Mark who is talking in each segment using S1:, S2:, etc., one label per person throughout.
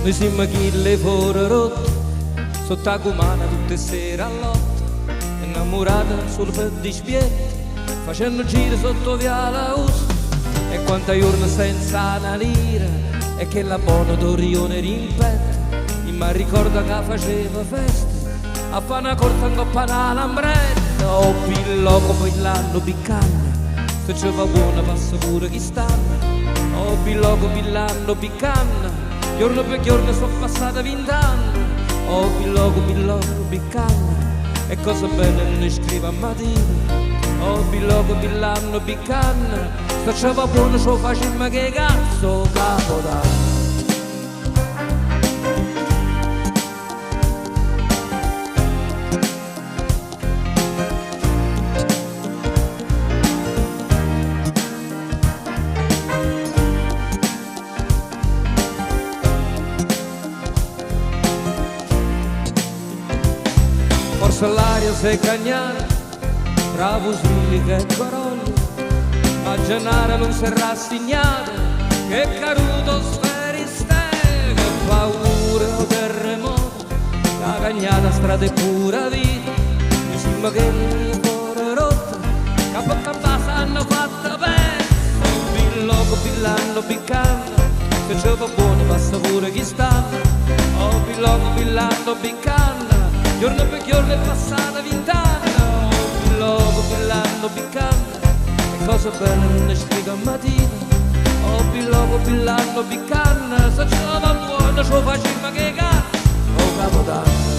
S1: Noi siamo chille fuori rotte, sotto la cumana tutte sere all'otto, innamorata sul petto di spiette, facendo giri sotto via la Usta. E quanta giorni senza una lira, e che la buona d'Orione rimpetta, ma ricorda che faceva festa, a fare una corsa in coppa alla lambretta. Oh pilloco poi l'anno piccante, se ci va buona passa pure chi stanno. Oh pilloco pillando piccante, giorno per giorno sono passati 20 anni. Oh pilloco piccante, e cosa bella non scrive a mattina. Oh pilloco pillando piccante, se ci va buono ci facciamo che cazzo capodanno. Forse l'aria si è cagnata, bravo svegli che corolli, ma Gennaro non si è rassegnato, che caruto sferiste, che paura o terremoto, la cagnata strada è pura vita, mi sembra che le cuore rotte, che a bocca hanno fatto pezzo. Pilloco pillando piccando, se ci va buono passa pure chi sta. Oh pilloco pillando piccando, giorno per giorno è passata 20 anni. Oh pilloco pillando piccando, e cosa bella non ne scrivo a mattina. Oh pilloco pillando piccando, se ce la va buona ci facciamo che cazzo. Oh capodanno.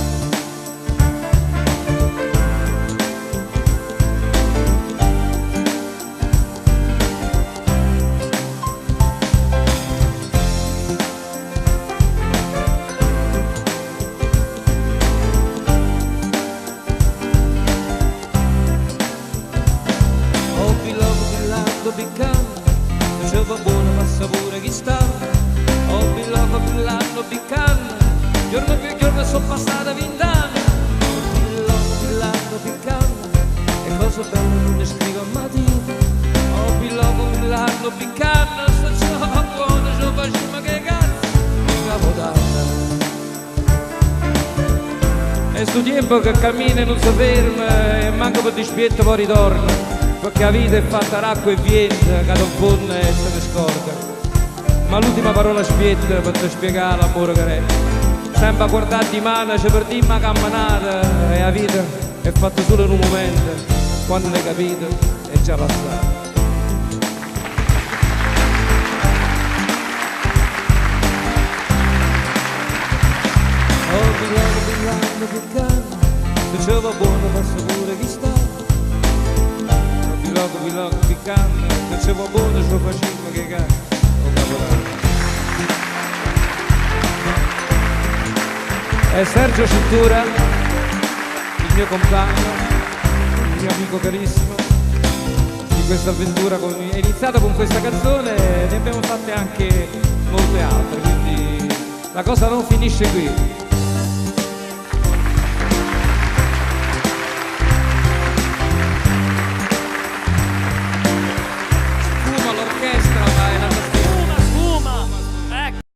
S1: Piccando, se va buono passa pure chi sta. Oh pilloco pillando piccando, giorno per giorno sono passati 20 anni. Oh pilloco pillando piccando, e cosa bella non ne scrivo a mattina. Oh pilloco pillando piccando, se ce la va buono ci facciamo che cazzo capodanno. E sto tempo che cammina e non si ferma, e manco per dispietto poi ritorna, perché la vita è fatta d'acqua e vento, che non fonda e se ne scorda. Ma l'ultima parola spietta per ti spiegare l'amore che è. Sempre a guardare di mano, ci perdiamo la camminata, e la vita è fatta solo in un momento, quando l'hai capito è già passata. Oh pillando piccando, se ci va buono passa pure chi sta. Pilloco piccando, se ci va buono ci facciamo che cazzo. Oh capodanno. E Sergio Cintura, il mio compagno, il mio amico carissimo di questa avventura, è iniziata con questa canzone e ne abbiamo fatte anche molte altre, quindi la cosa non finisce qui.